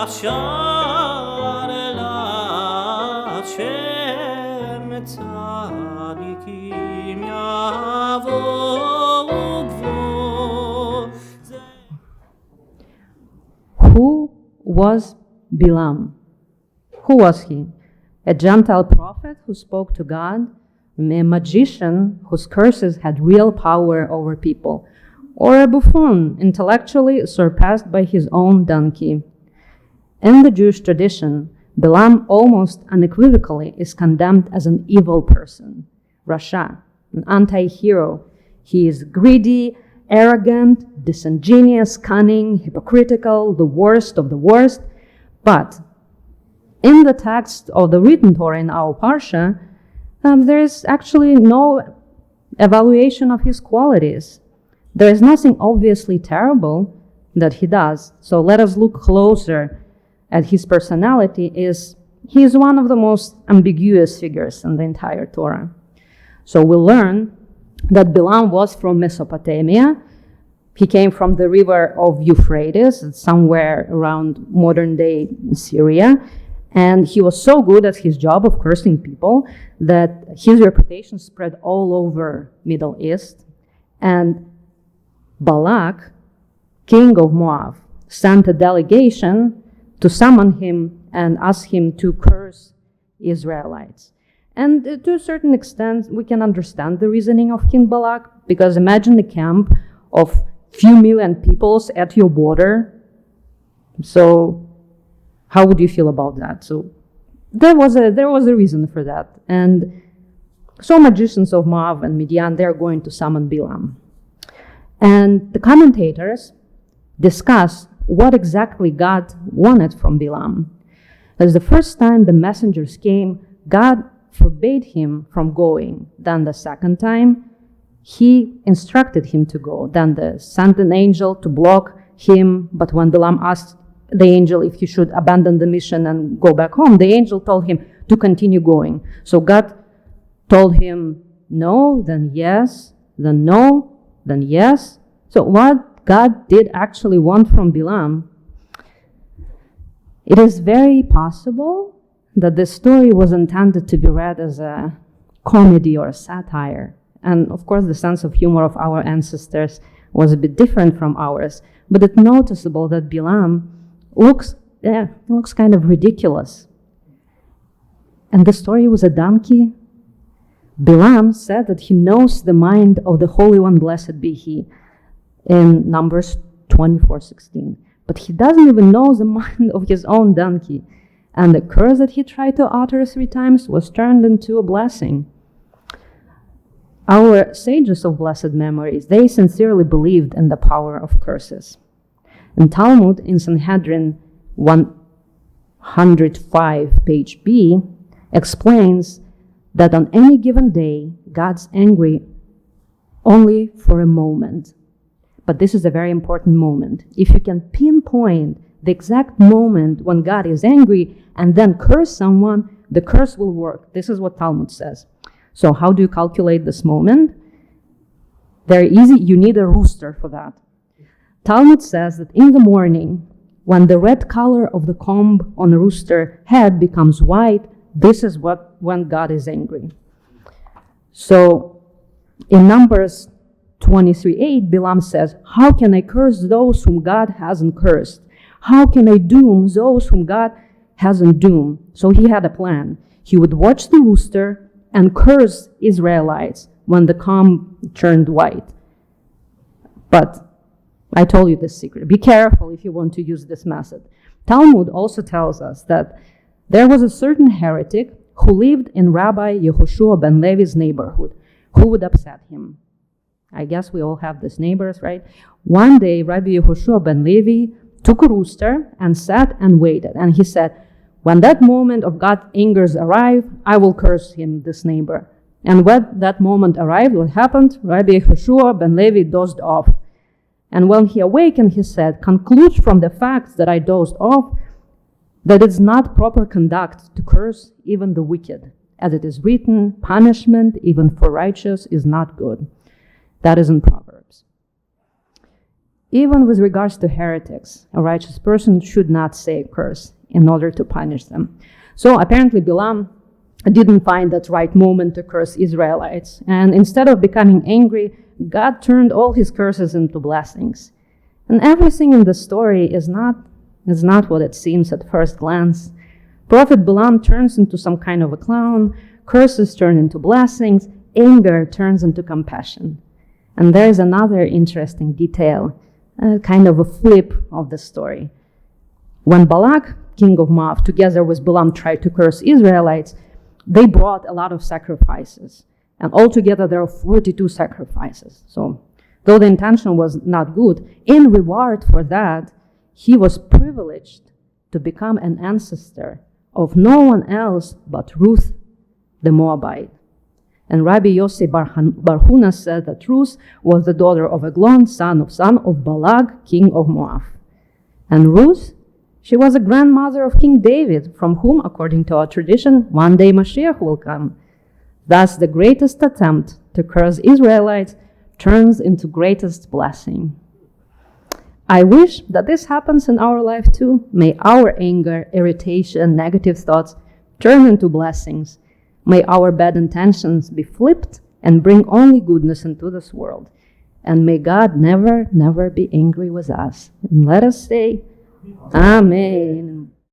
אפשר להשם צדיקים יבואו גבול. Who was Bilaam? Who was he? A Gentile prophet who spoke to God? A magician whose curses had real power over people? Or a buffoon intellectually surpassed by his own donkey? In the Jewish tradition, Bilaam almost unequivocally is condemned as an evil person, Rasha, an anti-hero. He is greedy, arrogant, disingenuous, cunning, hypocritical, the worst of the worst. But in the text of the written Torah in our Parsha, there is actually no evaluation of his qualities. There is nothing obviously terrible that he does. So let us look closer at his personality. He is one of the most ambiguous figures in the entire Torah. So we learn that Bilaam was from Mesopotamia. He came from the river of Euphrates, somewhere around modern-day Syria. And he was so good at his job of cursing people that his reputation spread all over Middle East. And Balak, king of Moab, sent a delegation to summon him and ask him to curse Israelites. And to a certain extent, we can understand the reasoning of King Balak, because imagine a camp of few million peoples at your border. So how would you feel about that? So there was a reason for that. And so magicians of Moab and Midian, they're going to summon Bilaam. And the commentators discuss what exactly God wanted from Bilaam. As the first time the messengers came, God forbade him from going. Then the second time, he instructed him to go. Then they sent an angel to block him. But when Bilaam asked the angel if he should abandon the mission and go back home, the angel told him to continue going. So God told him no, then yes, then no, then yes. So what God did actually want from Bilaam? It is very possible that this story was intended to be read as a comedy or a satire. And of course, the sense of humor of our ancestors was a bit different from ours. But it's noticeable that Bilaam looks kind of ridiculous. And the story was a donkey. Bilaam said that he knows the mind of the Holy One, blessed be he, in Numbers 24:16. But he doesn't even know the mind of his own donkey. And the curse that he tried to utter 3 times was turned into a blessing. Our sages of blessed memories, they sincerely believed in the power of curses. In Talmud, in Sanhedrin 105, page B, explains that on any given day, God's angry only for a moment. But this is a very important moment. If you can pinpoint the exact moment when God is angry and then curse someone, the curse will work. This is what Talmud says. So how do you calculate this moment? Very easy. You need a rooster for that. Talmud says that in the morning, when the red color of the comb on the rooster head becomes white, this is when God is angry. So in Numbers 23:8, Bilaam says, how can I curse those whom God hasn't cursed? How can I doom those whom God hasn't doomed? So he had a plan. He would watch the rooster and curse Israelites when the comb turned white. But I told you this secret. Be careful if you want to use this method. Talmud also tells us that there was a certain heretic who lived in Rabbi Yehoshua ben Levi's neighborhood who would upset him. I guess we all have these neighbors, right? One day, Rabbi Yehoshua ben Levi took a rooster and sat and waited. And he said, when that moment of God's angers arrive, I will curse him, this neighbor. And when that moment arrived, what happened? Rabbi Yehoshua ben Levi dozed off. And when he awakened, he said, conclude from the facts that I dozed off that it's not proper conduct to curse even the wicked. As it is written, punishment even for righteous is not good. That is in Proverbs. Even with regards to heretics, a righteous person should not say a curse in order to punish them. So apparently Bilaam didn't find that right moment to curse Israelites. And instead of becoming angry, God turned all his curses into blessings. And everything in the story is not what it seems at first glance. Prophet Bilaam turns into some kind of a clown, curses turn into blessings, anger turns into compassion. And there is another interesting detail, kind of a flip of the story. When Balak, king of Moab, together with Bilaam tried to curse Israelites, they brought a lot of sacrifices. And altogether there are 42 sacrifices. So though the intention was not good, in reward for that, he was privileged to become an ancestor of no one else but Ruth the Moabite. And Rabbi Yossi Bar Huna said that Ruth was the daughter of Eglon, son of Balak, king of Moab. And Ruth, she was a grandmother of King David, from whom, according to our tradition, one day Mashiach will come. Thus, the greatest attempt to curse Israelites turns into greatest blessing. I wish that this happens in our life too. May our anger, irritation, negative thoughts turn into blessings. May our bad intentions be flipped and bring only goodness into this world. And may God never, never be angry with us. And let us say, Amen.